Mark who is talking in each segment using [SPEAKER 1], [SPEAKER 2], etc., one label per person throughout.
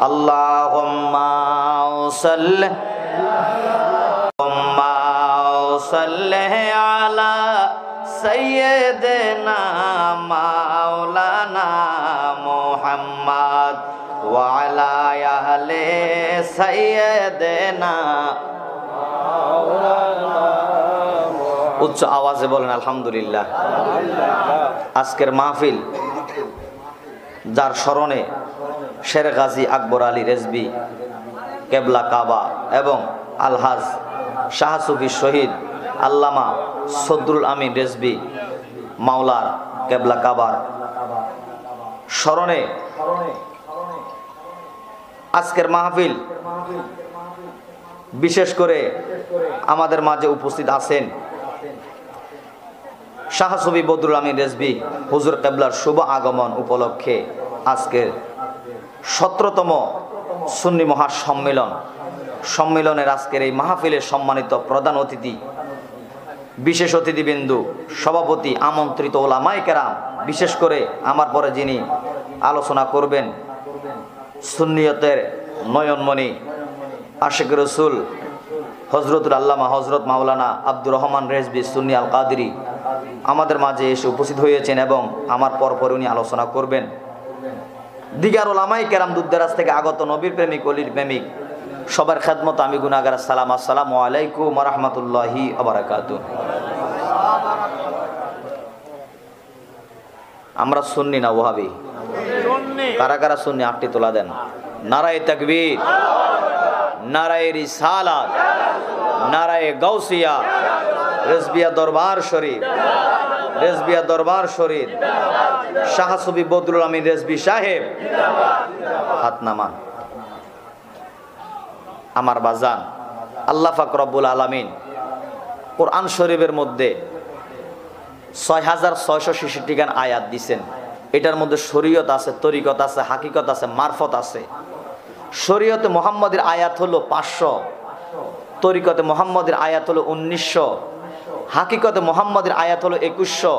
[SPEAKER 1] আল্লাহুম্মা সাল্লি আলা সাইয়্যিদিনা মাওলানা মুহাম্মদ ওয়া আলা আলি সাইয়্যিদিনা মাওলানা। উচ্চ আওয়াজে বলেন আলহামদুলিল্লাহ। আজকের মাহফিল যার স্মরণে শের গাজী আকবর আলী রেজবি কেবলা কাবা এবং আলহাজ শাহ সুফি শহীদ আল্লামা সদরুল আমিন রেজবি মাওলার কেবলা কাবার স্মরণে আজকের মাহফিল, বিশেষ করে আমাদের মাঝে উপস্থিত আছেন শাহ সুফি বদরুল আমিন রেজবি হুজুর কেবলার শুভ আগমন উপলক্ষে আজকের 17তম সুন্নি সম্মেলনের আজকের এই মাহফিলের সম্মানিত প্রধান অতিথি, বিশেষ অতিথিবৃন্দু, সভাপতি, আমন্ত্রিত ওলামায়ে কেরাম, বিশেষ করে আমার পরে যিনি আলোচনা করবেন সুন্নিয়তের নয়নমণি আশিক রসুল হজরতুল আল্লামা হজরত মাওলানা আব্দুর রহমান রেজবি সুন্নি আল কাদরি আমাদের মাঝে এসে উপস্থিত হয়েছেন এবং আমার পরপর উনি আলোচনা করবেন। দিগার ওলামায়ে কেরাম, দূরদরাজ থেকে আগত নবীর প্রেমিক, অলির প্রেমিক, সবার খেদমত আমি গুনাহগার সালাম, আসসালামু আলাইকুম ওয়া রাহমাতুল্লাহি ওয়া বারাকাতুহু। আমরা সুন্নি না ওয়াহাবি? কারা কারা সুন্নি? আটটি তোলা দেন। নারায়ে তাকবীর, নারায়ে রিসালাত, নারায়ে গাউসিয়া, রেজবিয়া দরবার শরীফ, রেজবিয়া দরবার শরীফ, শাহ সুফি বদরুল আমিন রেজবি সাহেব। হাত নামান। আমার বাজান, আল্লাহ পাক রব্বুল আলামিন কোরআন শরীফের মধ্যে ৬৬৬৬ গান আয়াত দিছেন। এটার মধ্যে শরীয়ত আছে, তরিকত আছে, হাকিকত আছে, মারফত আছে। শরীয়তে মুহাম্মদের আয়াত হলো ৫০০, তরিকতে মুহাম্মদের আয়াত হলো ১৯০০, হাকিকতে মুহাম্মদের আয়াত হলো ২১০০,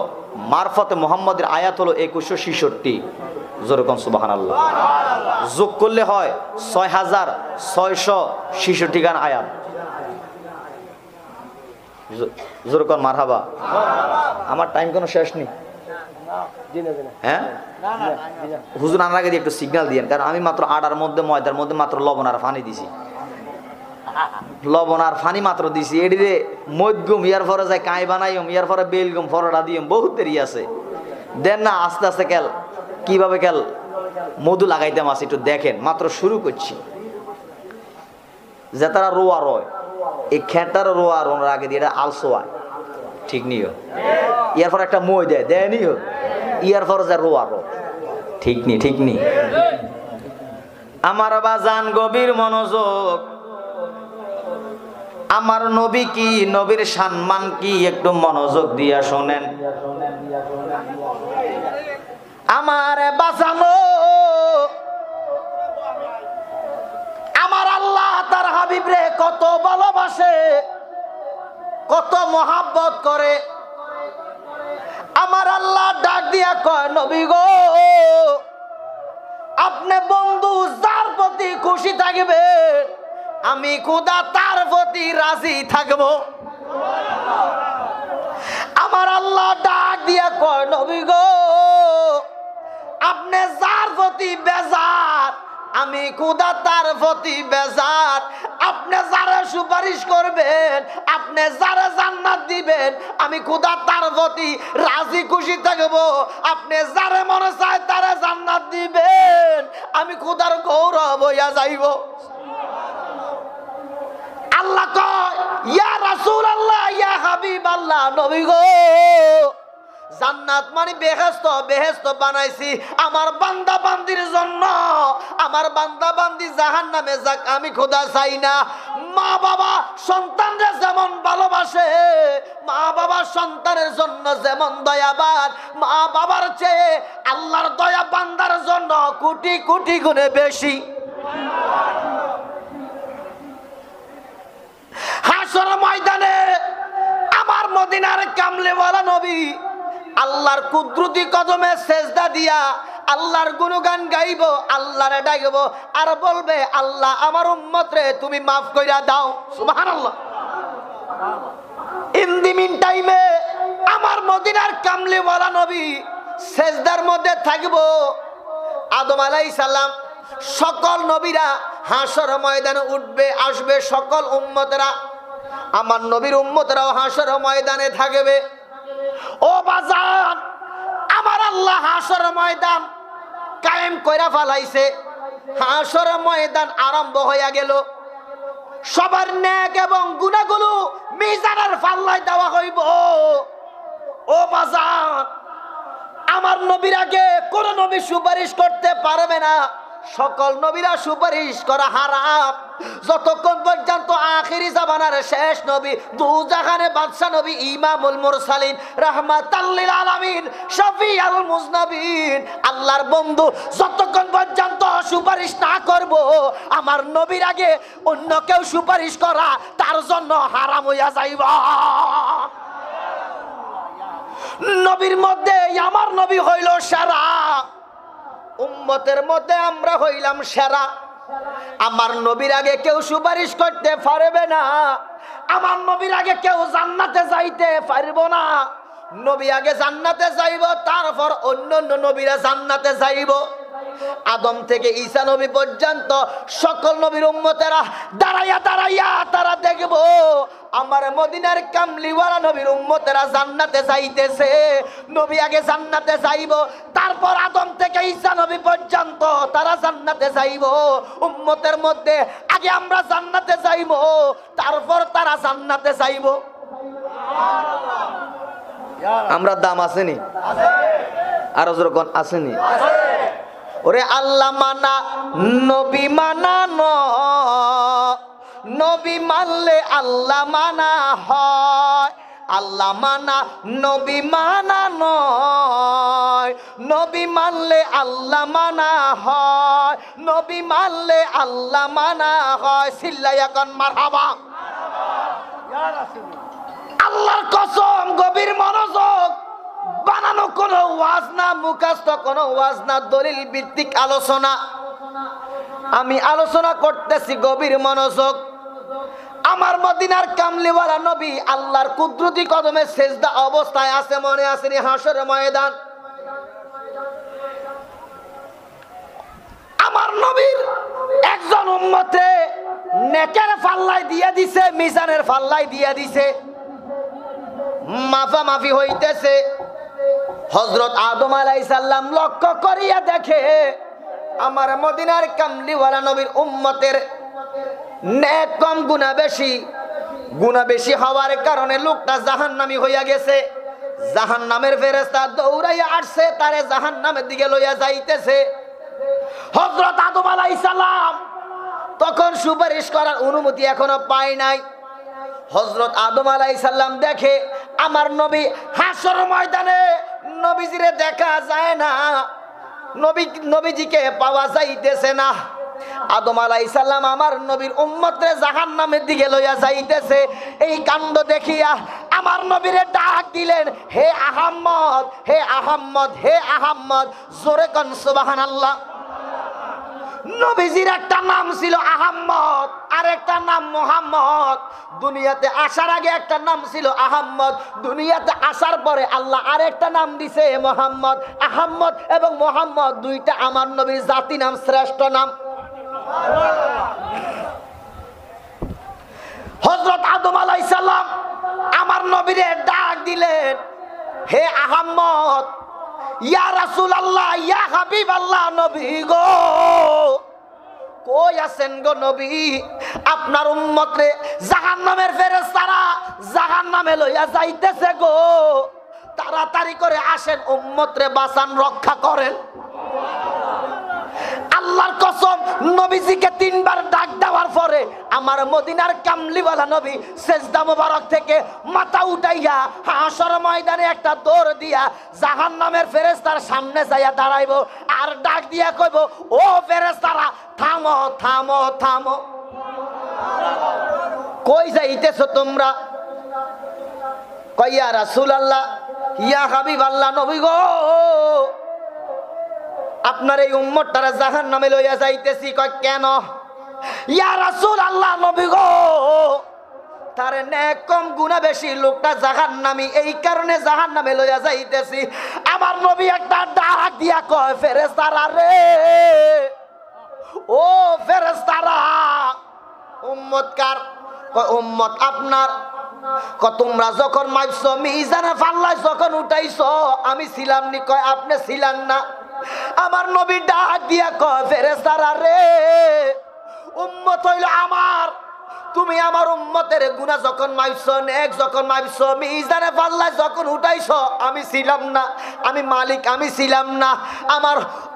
[SPEAKER 1] মারফতে মুহাম্মদের আয়াত হলো ২১৬৬। যেরকম সুবহানাল্লাহ যোগ করলে হয় ৬৬৬৬ গান আয়াত। যেরকম মারহাবা। আমার টাইম কোনো শেষ নেই। হ্যাঁ হুজুর আনার আগে একটু সিগন্যাল দিয়েন, কারণ আমি মাত্র আটার মধ্যে ময়দার মধ্যে মাত্র লবণ আর পানি দিছি, লবণ আর পানি মাত্র দিছি। এটিতে মধ্যম ইয়ার পরে যায় কাঁই বানাইম, ইয়ার পরে বেলগম ফরটা দিম, বহুত দেরি আছে। দেন না আস্তে আস্তে কেল কিভাবে কেল মধু লাগাইতাম আছে একটু দেখেন। মাত্র শুরু করছি। যে তারা রোয়া রয়, এই খেটার রোয়া রোয়ার আগে দিয়ে এটা আলসোয়া ঠিক নিও। ইয়ার পর একটা মই দেয় দেয় নিও, ইয়ার পর যা রোয়া রো ঠিক নি, ঠিক নি। আমার বাজান গভীর মনোযোগ। আমার নবী কি, নবীর সম্মান কি, একটু মনোযোগ দিয়া শোনেন। আমার বাঁচানো আমার আল্লাহ তার হাবিব রে কত ভালোবাসে, কত মহাব্বত করে। আমার আল্লাহ ডাক দিয়া কয়, নবী গো, আপনি বন্ধু যার প্রতি খুশি থাকবে, আমি খোদা তার প্রতি রাজি থাকব। আমার আল্লাহ ডাক দিয়া কয়, নবী গো, আপনি যার প্রতি বেজার, আমি খোদা তার প্রতি বেজার। আপনি যারা সুপারিশ করবেন, আপনি যারা জান্নাত দিবেন, আমি খোদা তার প্রতি রাজি খুশি থাকব। আপনি যারা মনে চায় তারা জান্নাত দিবেন, আমি খোদার গৌরব হইয়া যাইব। আল্লাহ কয়, ইয়া রাসূলুল্লাহ, ইয়া হাবিবাল্লাহ, নবী গো, জান্নাত মানে বেহেশত, বেহেশত বানাইছি আমার বান্দা বান্দির জন্য। আমার বান্দা বান্দি জাহান্নামে যাক, আমি খোদা চাই না। মা বাবা সন্তানরা যেমন ভালোবাসে, মা বাবা সন্তানের জন্য যেমন দয়াবান, মা বাবার চেয়ে আল্লাহর দয়া বান্দার জন্য কোটি কোটি গুণে বেশি। হাসর ময়দানে আমার মদিনার কামলেওয়ালা নবী আল্লাহর কুদরতি কদমে সেজদা দিয়া
[SPEAKER 2] আল্লাহর গুণগান গাইব, আল্লাহরে ডাকব আর বলবে আল্লাহ আমার উম্মত রে তুমি মাফ কইরা দাও। সুবহানাল্লাহ। ইন দি মিন টাইমে আমার মদিনার কামলিওয়ালা নবী সেজদার মধ্যে থাকবো। আদম আলাইহিস সালাম সকল নবীরা হাসর ময়দানে উঠবে, আসবে সকল উম্মতরা, আমার নবীর উম্মতরাও হাসর ময়দানে থাকবে। ও বাজান, আমার আল্লাহ হাসর ময়দান কায়েম কইরা ফেলাইছে। হাসর ময়দান আরম্ভ হইয়া গেল। সবার নেক এবং গুনাহগুলো মিজানের পাল্লায় দেওয়া হইব। ও বাজান, আমার নবীর আগে কোন নবী সুপারিশ করতে পারবে না। সকল নবীরা সুপারিশ করা হারাম যতক্ষণ পর্যন্ত আখিরি জামানার শেষ নবী দুজাহানে বাদশা নবী ইমামুল মুরসালিন রাহমাতাল লিল আলামিন শফিউল মুজনাবিন আল্লাহর বন্ধু যতক্ষণ পর্যন্ত সুপারিশ না করব, আমার নবীর আগে অন্য কেউ সুপারিশ করা তার জন্য হারাম হইয়া যাইব। নবীর মধ্যে আমার নবী হইল সেরা, উম্মতের মধ্যে আমরা হইলাম সেরা। আমার নবীর আগে কেউ সুপারিশ করতে পারবে না। আমার নবীর আগে কেউ জান্নাতে যাইতে পারবো না। নবী আগে জান্নাতে যাইব, তারপর অন্যান্য নবীরা জান্নাতে যাইব। আদম থেকে ঈসা নবী পর্যন্ত সকল নবীর উম্মতেরা দাঁড়াইয়া দাঁড়াইয়া তারা দেখব আমার মদিনার কামলিওয়ালা নবীর উম্মতেরা জান্নাতে যাইতেছে। নবী আগে জান্নাতে যাইব, তারপর আদম থেকে ঈসা নবী পর্যন্ত তারা জান্নাতে যাইব। উম্মতের মধ্যে আগে আমরা জান্নাতে যাইব, তারপর তারা জান্নাতে যাইব। আমরা দাম আসেনি? আরো যখন আসেনি? ওরে আল্লাহ মানা নবী মানানো, নবী মানলে আল্লাহ মানা হয়। আল্লাহ মানা নবী মানা নয়, নবী মানলে আল্লাহ মানা হয়। নবী মানলে আল্লাহ মানা হয়। চিল্লাইয়া কোন মারহাবা। আল্লাহর কসম, গভীর মনোযোগ, বানানো কোনো ওয়াজ না, মুখস্থ কোনো ওয়াজ না, দলিল ভিত্তিক আলোচনা। আমি আলোচনা করতেছি, গভীর মনোযোগ। আমার মদিনার কামলিওয়ালা নবী আল্লাহর কুদরতি কদমে সেজদা অবস্থায় আছে, মনে আসেনি? হাসর ময়দান আমার নবীর একজন উম্মতে নেকের পাল্লায় দিয়ে দিছে, মিজানের পাল্লায় দিয়ে দিছে, মাফামাফি হইতেছে। হযরত আদম আলাইহিস সালাম লক্ষ্য করিয়া দেখে আমার মদিনার কামলিওয়ালা নবীর উম্মতের নেক কম গুনাহ বেশি। গুনাহ বেশি হওয়ার কারণে লোকটা জাহান্নামী হইয়া গেছে। জাহান্নামের ফেরেশতা দৌড়াইয়া আসছে, তারে জাহান্নামের দিকে লইয়া যাইতেছে। হযরত আদম আলাইহিস সালাম তখন সুপারিশ করার অনুমতি এখনো পায় নাই। হযরত আদম আলাইহিস সালাম দেখে আমার নবী হাসর ময়দানে, নবীজিরে দেখা যায় না, নবীজিকে পাওয়া যাইতেছে না। আদম আলাইহিস সালাম আমার নবীর উম্মতরে জাহান্নামের দিকে লইয়া যাইতেছে। এই কাণ্ড দেখিয়া আমার নবীরে ডাক দিলেন, হে আহাম্মদ, হে আহাম্মদ, হে আহাম্মদ। জোরে কোন সুবহানাল্লাহ। নবীজির একটা নাম ছিল আহাম্মদ, আর একটা নাম মুহাম্মদ। দুনিয়াতে আসার আগে একটা নাম ছিল আহাম্মদ, দুনিয়াতে আসার পরে আল্লাহ আরেকটা নাম দিছে মুহাম্মদ। আহাম্মদ এবং মুহাম্মদ দুইটা আমার নবীর জাতি নাম, শ্রেষ্ঠ নাম। হযরত আদম আলাইহিস সালাম আমার নবীরে ডাক দিলেন, হে আহাম্মদ, ইয়া রাসূলুল্লাহ, ইয়া হাবিবাল্লাহ, নবী গো, কই আছেন গো নবী? আপনার উম্মতরে জাহান্নামের ফেরেশতারা জাহান্নামে লইয়া যাইতেছে গো, তাড়াতাড়ি করে আসেন, উম্মতরে বাঁচান, রক্ষা করেন। আল্লাহর কসম, নবীজিকে তিনবার ডাক দেওয়ার পরে আমার মদিনার কামলিওয়ালা নবী সেজদা মোবারক থেকে মাথা উঠাইয়া হাসর ময়দানে একটা দৌড় দিয়া জাহান্নামের ফেরেশতার সামনে যাইয়া দাঁড়াইব আর ডাক দিয়া কইব, ও ফেরেশতারা, থামো থামো থামো, কই যাইতেছো তোমরা? কই, ইয়া রাসূলুল্লাহ, ইয়া হাবিবাল্লাহ, নবী গো, আপনার এই উম্মতটারে জাহান্নামে লইয়া যাইতেছি। কয় কেন? ইয়া রাসূলুল্লাহ, নবী গো, তারে নেক কম গুনাহ বেশি, লোকটা জাহান্নামী, এই কারণে জাহান্নামে লইয়া যাইতেছি। আমার নবী একটা ডাক দিয়া কয়, ফেরেশতারা রে, ও ফেরেশতারা, উম্মত কার? কয় উম্মত আপনার। কয় তোমরা যখন মাইপছো মিজানে ফাল্লায় যখন উঠাইছো আমি ছিলাম নি? কয় আপনি ছিলেন না। আমার নবী ডাক দিয়া কয়, ফেরেশতারা রে, উম্মত হইল আমার, তুমি আমার উম্মতের গুনাহ যখন মাইপছো, নেক যখন মাইপছো, মিজানে পাল্লায় যখন উঠাইছো আমি ছিলাম না, আমি মালিক, আমি ছিলাম না।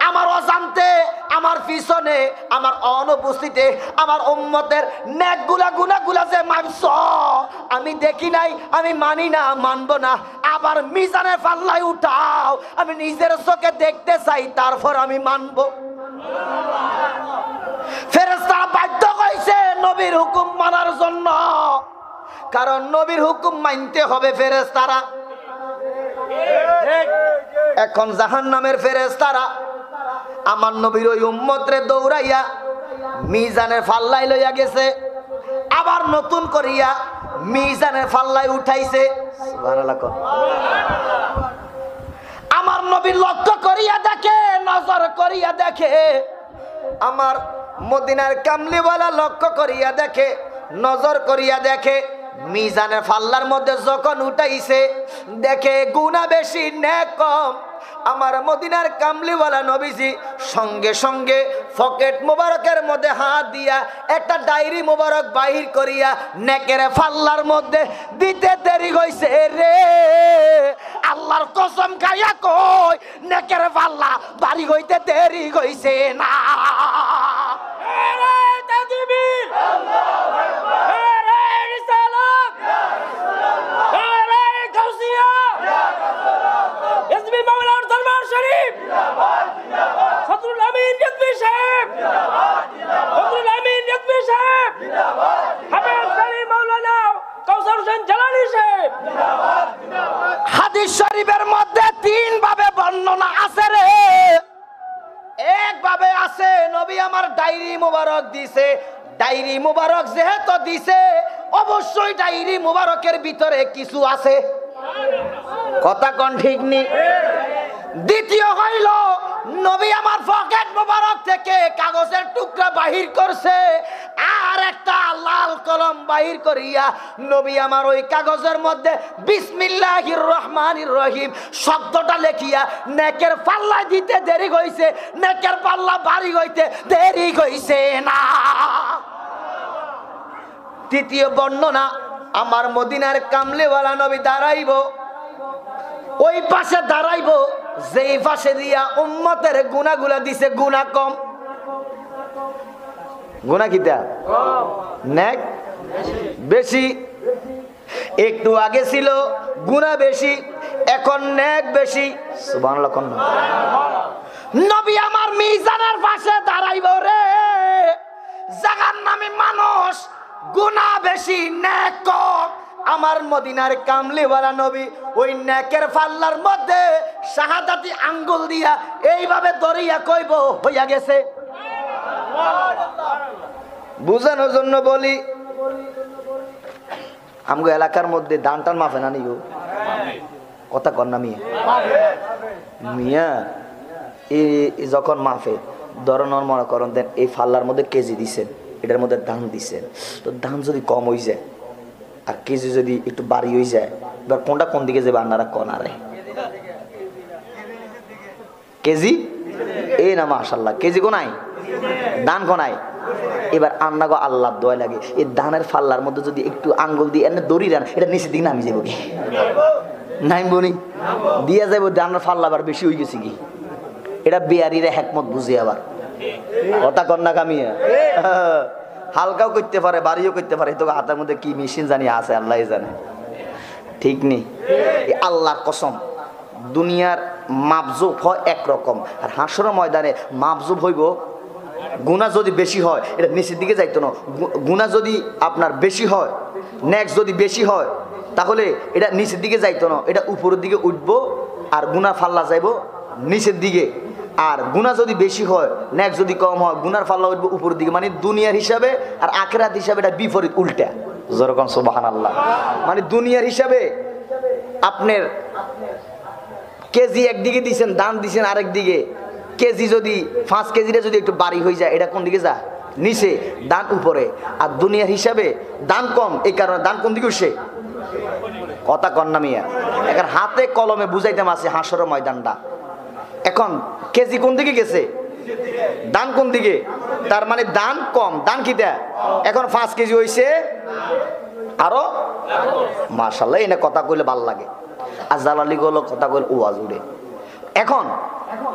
[SPEAKER 2] আমার অজান্তে, আমার পিছনে, আমার অনুপস্থিতিতে আমার উম্মতের নেকগুলা গুনাহগুলা যে মাইপছো আমি দেখি নাই, আমি মানি না, মানবো না। আবার মিজানে পাল্লায় উঠাও, আমি নিজের চোখে দেখতে চাই, তারপর আমি মানবো। ফেরেশতারা বাধ্য হইছে নবীর হুকুম মানার জন্য, কারণ নবীর হুকুম মানতে হবে ফেরেশতারা। এখন জাহান্নামের ফেরেশতারা আমার নবীর ওই উম্মতরে দৌড়াইয়া মিজানের ফাল্লায় লইয়া গেছে, আবার নতুন করিয়া মিজানের ফাল্লায় উঠাইছে। সুবহানাল্লাহ। আমার নবী লক্ষ্য করিয়া দেখে, নজর করিয়া দেখে, আমার মদিনার কামলিওয়ালা লক্ষ্য করিয়া দেখে, নজর করিয়া দেখে, মিজানের ফাল্লার মধ্যে যখন উঠাইছে দেখে গুনাহ বেশি নেক কম। আমার মদিনার কামলিওয়ালা নবীজি সঙ্গে সঙ্গে পকেট মোবারকের মধ্যে হাত দিয়া একটা ডায়েরি মোবারক বাহির করিয়া নেকের ফাল্লার মধ্যে দিতে দেরি হইছে রে। আল্লাহর কসম খাইয়া কই, নেকের ফাল্লা বাড়ি হইতে দেরি হইছে না। হাদিস শরীফের মধ্যে তিন ভাবে বর্ণনা আছে রে। এক ভাবে আছে নবী আমার ডায়েরি মোবারক দিছে, ডায়েরি মোবারক যেহেতু দিছে অবশ্যই ডায়েরি মোবারকের ভিতরে কিছু আছে, কথা কোন ঠিক নি? দ্বিতীয় হইল নবী আমার পকেট মোবারক থেকে কাগজের টুকরা বাহির করছে, আর একটা লাল কলম বাহির করিয়া নবী আমার ওই কাগজের মধ্যে বিসমিল্লাহির রহমানির রহিম শব্দটা লেখিয়া নেকের পাল্লা দিতে দেরি হইছে, নেকের পাল্লা বাড়ি হইতে দেরি হইছে না। তৃতীয় বর্ণনা, আমার মদিনার কামলিওয়ালা নবী দাঁড়াইব, ওই পাশে দাঁড়াইব যেই পাশে দিয়া উম্মতের গুনাহগুলা দিছে গুনাহ কম। গুনাহ কিটা কম, নেক বেশি। একটু আগে ছিল গুনাহ বেশি, এখন নেক বেশি। সুবহানাল্লাহ। নবী আমার মিজানের পাশে দাঁড়াইব রে, জাহান্নামী মানুষ, গুনাহ বেশি নেক কম। আমার মদিনার কামলিওয়ালা নবী ওই নেকের পাল্লার মধ্যে শাহাদাতি আঙ্গুল দিয়া এইভাবে দরিয়া কইব হইয়া গেছে। বুঝানোর জন্য বলি, আমগো এলাকার মধ্যে দান টান মাফে না নিও, কথা কর না মিয়া। মিয়া এই যখন মাফে ধরনের মনে করেন দেন এই ফাল্লার মধ্যে কেজি দিছেন, এটার মধ্যে দান দিছেন, তো দান যদি কম হয়ে যায় আর কেজি যদি একটু বাড়ি হয়ে যায়, এবার কোনটা কোন দিকে যাবে আপনারা কনারে? কেজি এই না, মাশাআল্লাহ, কেজি কোনাই, দান কোনাই। এবার আন্না গো আল্লাহ দোয়া লাগে, এই দানের ফাল্লার মধ্যে যদি একটু আঙ্গুল দিয়ে এনে দড়ি রান, এটা নিচের দিকে নামি যাবো কি নাই বনি দিয়া যাবো, দানের ফাল্লা আবার বেশি হয়ে গেছে কি, এটা বিয়ারিরা হেকমত বুঝে আবার, কথা কন্যা কামিয়া হালকাও করতে পারে, বাড়িও করতে পারে, তো হাতের মধ্যে কি মেশিন জানি আছে আল্লাহ জানে, ঠিক নেই? আল্লাহর কসম, দুনিয়ার মাপজুব হয় একরকম, আর হাসরের ময়দানে মাপজুব হইব। গুনাহ যদি বেশি হয় এটা নিচের দিকে যাইতো না, গুনাহ যদি আপনার বেশি হয়, নেক্সট যদি বেশি হয়, তাহলে এটা নিচের দিকে যাইতো না, এটা উপরের দিকে উঠবো, আর গুনাহ ফাল্লা যাইব নিচের দিকে। আর গুনাহ যদি বেশি হয় নেক যদি কম হয় গুনার পাল্লা উঠবে উপরের দিকে, মানে দুনিয়ার হিসাবে আর আখিরাত হিসাবে এটা বিপরীত, উল্টা। যেরকম সুবহানাল্লাহ, মানে দুনিয়ার হিসাবে আপনার কেজি একদিকে দিছেন, দান দিছেন আরেক দিকে, কেজি যদি 5 কেজিটা যদি একটু বাড়ি হয়ে যায় এটা কোন দিকে যায়? নিচে, দান উপরে। আর দুনিয়ার হিসাবে দান কম, এই কারণে দান কোন দিকে উঠছে? কথা কন না মিয়া, এখন হাতে কলমে বুঝাইতাম আছে হাসরের ময়দানটা। এখন কেজি কোন দিকে গেছে? দান কোন দিকে? তার মানে দান কম, দান কিটা এখন 5 কেজি হইছে আরো মাশাআল্লাহ, এনে কথা কইলে ভাল লাগে। আর জালালি গুলো কথা কইলে ওয়াজ উড়ে। এখন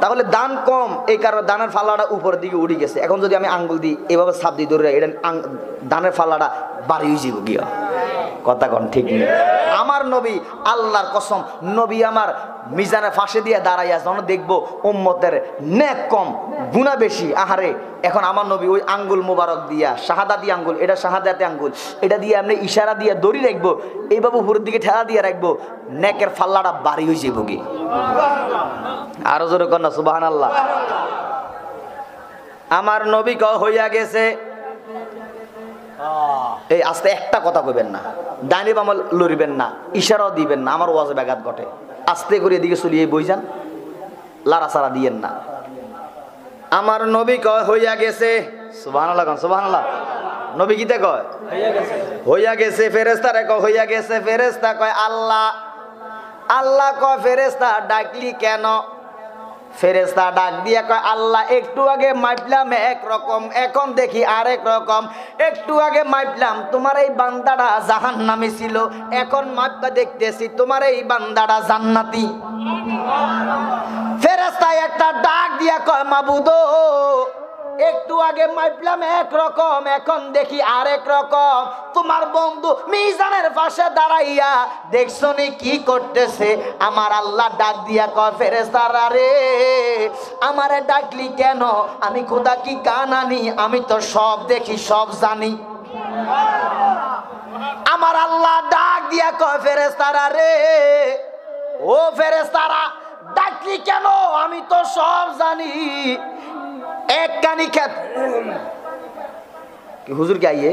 [SPEAKER 2] তাহলে দান কম, এই কারণে দানের ফাল্লাটা উপরের দিকে উড়ে গেছে। এখন যদি আমি আঙ্গুল দিই এভাবে ছাপ দিই ধরে, এটা দানের ফাল্লাটা বাড়ি হয়ে যাব গিয়া। কথা কন ঠিক নেই। আমার নবী, আল্লাহর কসম, নবী আমার মিজানের ফাঁসে দিয়ে দাঁড়াইয়া যখন দেখবো উম্মতের নেক কম গুনাহ বেশি, আহারে এখন আমার নবী ওই আঙ্গুল মোবারক দিয়া, শাহাদাতি আঙ্গুল, এটা শাহাদাতি আঙ্গুল, এটা দিয়ে আপনি ইশারা দিয়ে দড়ি রাখবো, এইভাবে উপরের দিকে ঠেলা দিয়ে রাখবো, নেকের ফাল্লাটা বাড়ি হয়ে যাবো কি। আরো জোরে কন্যা সুবহানাল্লাহ। আমার নবী হইয়া গেছে। এই আস্তে একটা কথা কইবেন না, ডাইনে বামে লড়িবেন না, ইশারাও দিবেন না, আমার ওয়াজে ব্যাঘাত ঘটে। আস্তে করে এদিকে চলিয়ে বই যান, লাড়াচাড়া দিয়েন না। আমার নবী কয় হইয়া গেছে। সুবহানাল্লাহ, সুবহানাল্লাহ। নবী কিতে কয় হইয়া গেছে। ফেরেশতারে কয় হইয়া গেছে। ফেরেশতা কয় আল্লাহ। আল্লাহ কয় ফেরেশতা ডাকলি কেন? ফেরেশতা ডাক দিয়া কয় আল্লাহ একটু আগে মাপলাম একরকম, এখন দেখি আরেক রকম। একটু আগে মাপলাম তোমার এই বান্দাটা জাহান্নামী ছিল, এখন মাপটা দেখতেছি তোমার এই বান্দাটা জান্নাতি। ফেরেশতা একটা ডাক দিয়া কয় মাবুদ, একটু আগে মাপলাম একরকম, এখন দেখি আরেক রকম। তোমার বন্ধু মিজানের পাশে দাঁড়াইয়া দেখছো নি কি করতেছে? আমার আল্লাহ ডাক দিয়া কয় ফেরেশতারা রে, আমারে ডাকলি কেন? আমি খোদা কি কান আনি? আমি তো সব দেখি সব জানি। আমার আল্লাহ ডাক দিয়া কয় ফেরেশতারা রে, ও ফেরেশতারা ডাকলি কেন? আমি তো সব জানি। এক কানি খেত হুজুর কে আইয়ে,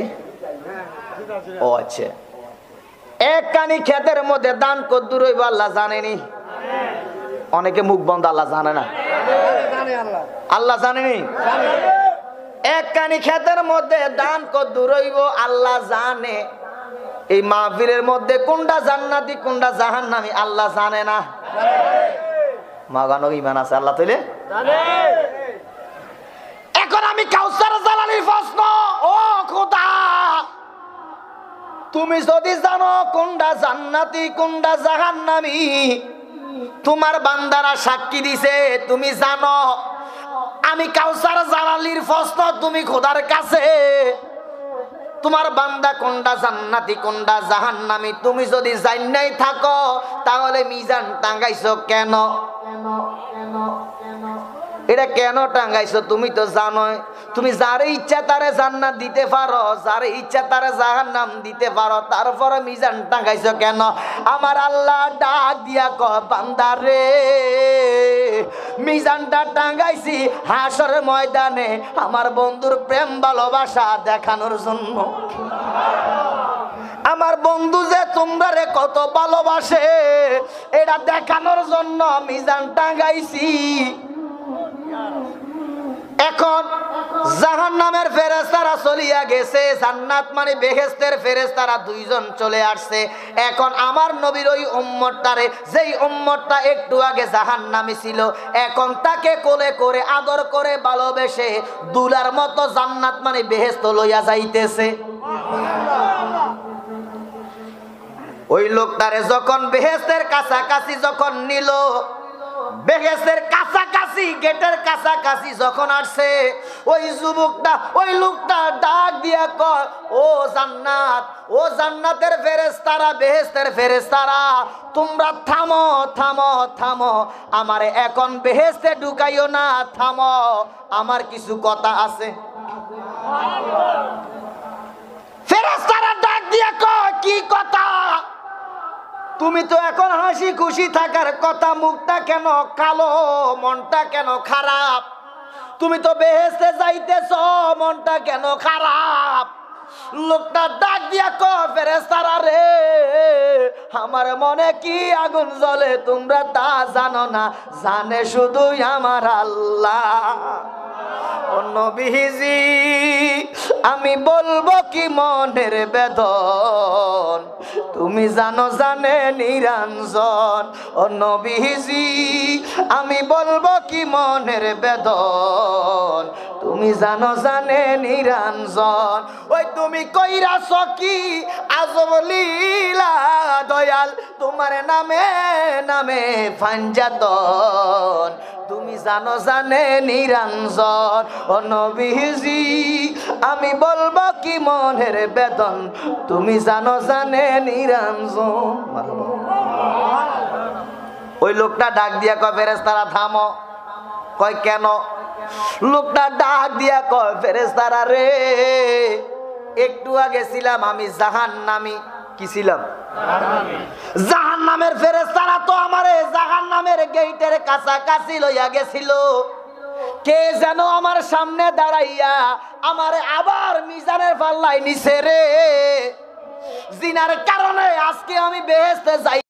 [SPEAKER 2] ও আচ্ছা, এক কানি ক্ষেতের মধ্যে দান কদ্দুর হইব আল্লাহ জানেনি। অনেকে মুখ বন্ধ, আল্লাহ জানে না। আল্লাহ জানেনি। এক কানি ক্ষেতের মধ্যে দান কদ্দুর হইব আল্লাহ জানে। এই মাহফিলের মধ্যে কোনটা জান্নাতি কোনটা জাহান্নামী আল্লাহ জানে না। মাগানো ইমান আছে আল্লাহ তাইলে জানে। এখন আমি কাউসার জালালির প্রশ্ন, ও খোদা তুমি যদি জানো কোনটা জান্নাতি কোনটা জাহান্নামী, তোমার বান্দারা সাক্ষী দিছে তুমি জানো, আমি কাউসার জালালির প্রশ্ন তুমি খোদার কাছে, তোমার বান্দা কোনটা জান্নাতি কোনটা জাহান্নামী তুমি যদি জান্নাই থাকো তাহলে মিজান টাঙ্গাইছো কেন? এটা কেন টাঙ্গাইছো? তুমি তো জানোই তুমি যারে ইচ্ছা তারে জান্নাত দিতে পারো, যারে ইচ্ছা তারে জাহান্নাম দিতে পারো, তারপরে মিজান টাঙ্গাইছো কেন? আমার আল্লাহ ডাক দিয়া কয় বান্দা রে, মিজানটা টাঙ্গাইছি হাসরের ময়দানে আমার বন্ধুর প্রেম ভালোবাসা দেখানোর জন্য। আমার বন্ধু যে তোমরা রে কত ভালোবাসে এটা দেখানোর জন্য মিজান টাঙ্গাইছি। এখন জাহান্নামের ফেরেশতারা চলিয়া গেছে, জান্নাত মানে বেহেশতের ফেরেশতারা দুইজন চলে আসছে। এখন আমার নবীর ওই উম্মতটারে, যেই উম্মতটা একটু আগে জাহান্নামী ছিল, এখন তাকে কোলে করে আদর করে ভালোবেসে দুলার মতো জান্নাত মানে বেহেশত লইয়া যাইতেছে। ওই লোকটারে যখন বেহেশতের কাছাকাছি যখন নিল, বেহেশতের কাছাকাছি গেটের কাছাকাছি যখন আসছে, ওই যুবকটা ওই লোকটা ডাক দিয়া কয় ও জান্নাত, ও জান্নাতের ফেরেশতারা, বেহেশতের ফেরেশতারা, তোমরা থামো থামো থামো, আমারে এখন বেহেশতে ঢুকাইও না, থামো, আমার কিছু কথা আছে। ফেরেশতারা ডাক দিয়া কয় কি কথা? তুমি তো এখন হাসি খুশি থাকার কথা, মুখটা কেন কালো, মনটা কেন খারাপ? তুমি তো বেহেশতে যাইতেছ, মনটা কেন খারাপ? লোকটা ডাক দিয়া কয়, ফেরেশতারা রে, আমার মনে কি আগুন জ্বলে তোমরা তা জানো না, জানে শুধুই আমার আল্লাহ। ও নবীজি, আমি বলবো কি মনের বেদন, তুমি জানো জানে নিরঞ্জন। ও নবীজি, আমি বলবো কি মনের বেদন, তুমি জানো জানে নিরঞ্জন। ওই তুমি কইরাছ কি আজব লীলা দয়াল, তোমার নামে নামে ফাঞ্জাতন, তুমি জানো জানে নিরঞ্জন। ও নবীজি, আমি বলবো কি মনের বেদন, তুমি জানো জানে নিরঞ্জন। ওই লোকটা ডাক দিয়া কয়, ফেরেশতারা থামো। কয় কেন? লোকটা ডাক দিয়া কয়, ফেরেশতারা রে, একটু আগে ছিলাম আমি জাহান্নামী। কি ছিলাম? জাহান্নামের ফেরেশতারা তো আমারে জাহান্নামের গেটের কাছাকাছি লইয়া গেছিল। কে যেন আমার সামনে দাঁড়াইয়া আমারে আবার মিজানের পাল্লায় নিছে রে। জিনার কারণে আজকে আমি বেহেশতে যাই।